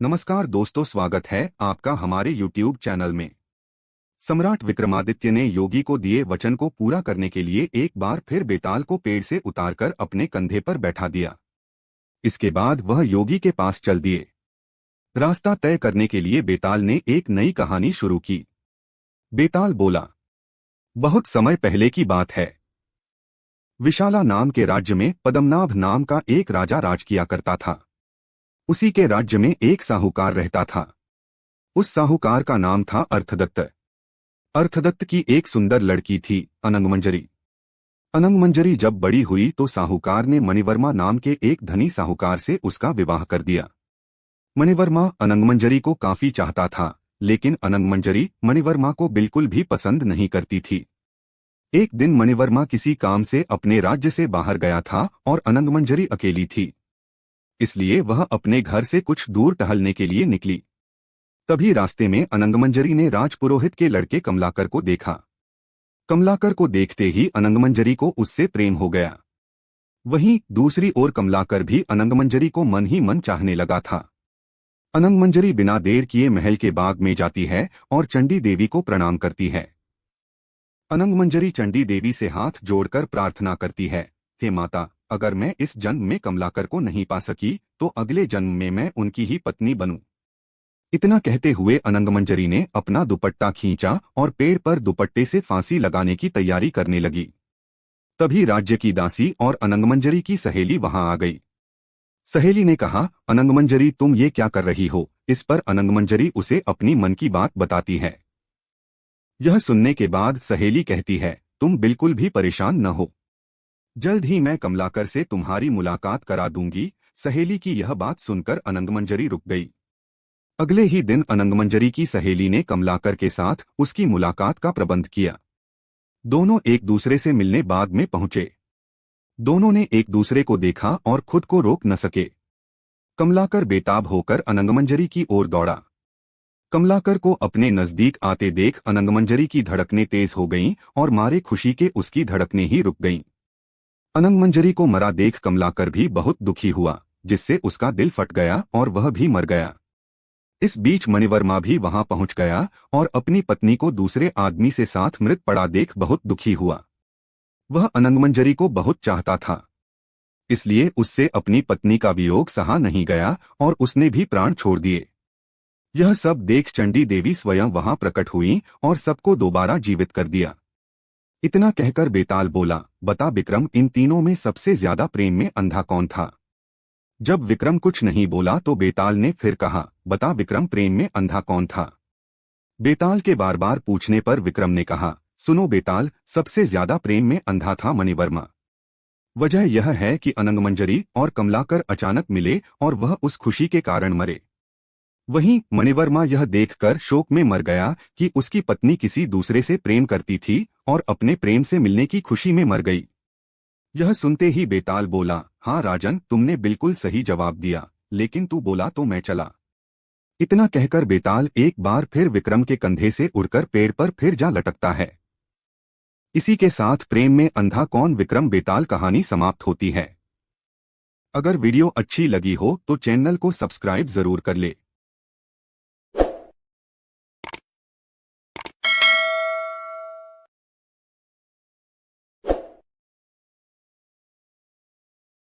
नमस्कार दोस्तों, स्वागत है आपका हमारे YouTube चैनल में। सम्राट विक्रमादित्य ने योगी को दिए वचन को पूरा करने के लिए एक बार फिर बेताल को पेड़ से उतारकर अपने कंधे पर बैठा दिया। इसके बाद वह योगी के पास चल दिए। रास्ता तय करने के लिए बेताल ने एक नई कहानी शुरू की। बेताल बोला, बहुत समय पहले की बात है। विशाला नाम के राज्य में पद्मनाभ नाम का एक राजा राज किया करता था। उसी के राज्य में एक साहूकार रहता था। उस साहूकार का नाम था अर्थदत्त। अर्थदत्त की एक सुंदर लड़की थी, अनंगमंजरी। अनंगमंजरी जब बड़ी हुई तो साहूकार ने मणिवर्मा नाम के एक धनी साहूकार से उसका विवाह कर दिया। मणिवर्मा अनंगमंजरी को काफी चाहता था, लेकिन अनंगमंजरी मणिवर्मा को बिल्कुल भी पसंद नहीं करती थी। एक दिन मणिवर्मा किसी काम से अपने राज्य से बाहर गया था और अनंगमंजरी अकेली थी, इसलिए वह अपने घर से कुछ दूर टहलने के लिए निकली। तभी रास्ते में अनंगमंजरी ने राजपुरोहित के लड़के कमलाकर को देखा। कमलाकर को देखते ही अनंगमंजरी को उससे प्रेम हो गया। वहीं दूसरी ओर कमलाकर भी अनंगमंजरी को मन ही मन चाहने लगा था। अनंगमंजरी बिना देर किए महल के बाग में जाती है और चंडी देवी को प्रणाम करती है। अनंगमंजरी चंडी देवी से हाथ जोड़कर प्रार्थना करती है, हे माता, अगर मैं इस जन्म में कमलाकर को नहीं पा सकी तो अगले जन्म में मैं उनकी ही पत्नी बनूं। इतना कहते हुए अनंगमंजरी ने अपना दुपट्टा खींचा और पेड़ पर दुपट्टे से फांसी लगाने की तैयारी करने लगी। तभी राज्य की दासी और अनंगमंजरी की सहेली वहां आ गई। सहेली ने कहा, अनंगमंजरी, तुम ये क्या कर रही हो? इस पर अनंगमंजरी उसे अपनी मन की बात बताती है। यह सुनने के बाद सहेली कहती है, तुम बिल्कुल भी परेशान न हो, जल्द ही मैं कमलाकर से तुम्हारी मुलाकात करा दूंगी। सहेली की यह बात सुनकर अनंगमंजरी रुक गई। अगले ही दिन अनंगमंजरी की सहेली ने कमलाकर के साथ उसकी मुलाकात का प्रबंध किया। दोनों एक दूसरे से मिलने बाग में पहुंचे। दोनों ने एक दूसरे को देखा और खुद को रोक न सके। कमलाकर बेताब होकर अनंगमंजरी की ओर दौड़ा। कमलाकर को अपने नजदीक आते देख अनंगमंजरी की धड़कनें तेज हो गईं और मारे खुशी के उसकी धड़कनें ही रुक गईं। अनंगमंजरी को मरा देख कमलाकर भी बहुत दुखी हुआ, जिससे उसका दिल फट गया और वह भी मर गया। इस बीच मणिवर्मा भी वहां पहुंच गया और अपनी पत्नी को दूसरे आदमी से साथ मृत पड़ा देख बहुत दुखी हुआ। वह अनंगमंजरी को बहुत चाहता था, इसलिए उससे अपनी पत्नी का वियोग सहा नहीं गया और उसने भी प्राण छोड़ दिए। यह सब देख चंडी देवी स्वयं वहां प्रकट हुई और सबको दोबारा जीवित कर दिया। इतना कहकर बेताल बोला, बता विक्रम, इन तीनों में सबसे ज्यादा प्रेम में अंधा कौन था? जब विक्रम कुछ नहीं बोला तो बेताल ने फिर कहा, बता विक्रम, प्रेम में अंधा कौन था? बेताल के बार बार पूछने पर विक्रम ने कहा, सुनो बेताल, सबसे ज्यादा प्रेम में अंधा था मणिवर्मा। वजह यह है कि अनंगमंजरी और कमलाकर अचानक मिले और वह उस खुशी के कारण मरे। वहीं मणिवर्मा यह देखकर शोक में मर गया कि उसकी पत्नी किसी दूसरे से प्रेम करती थी और अपने प्रेम से मिलने की खुशी में मर गई। यह सुनते ही बेताल बोला, हाँ राजन, तुमने बिल्कुल सही जवाब दिया, लेकिन तू बोला तो मैं चला। इतना कहकर बेताल एक बार फिर विक्रम के कंधे से उड़कर पेड़ पर फिर जा लटकता है। इसी के साथ प्रेम में अंधा कौन विक्रम बेताल कहानी समाप्त होती है। अगर वीडियो अच्छी लगी हो तो चैनल को सब्सक्राइब जरूर कर ले।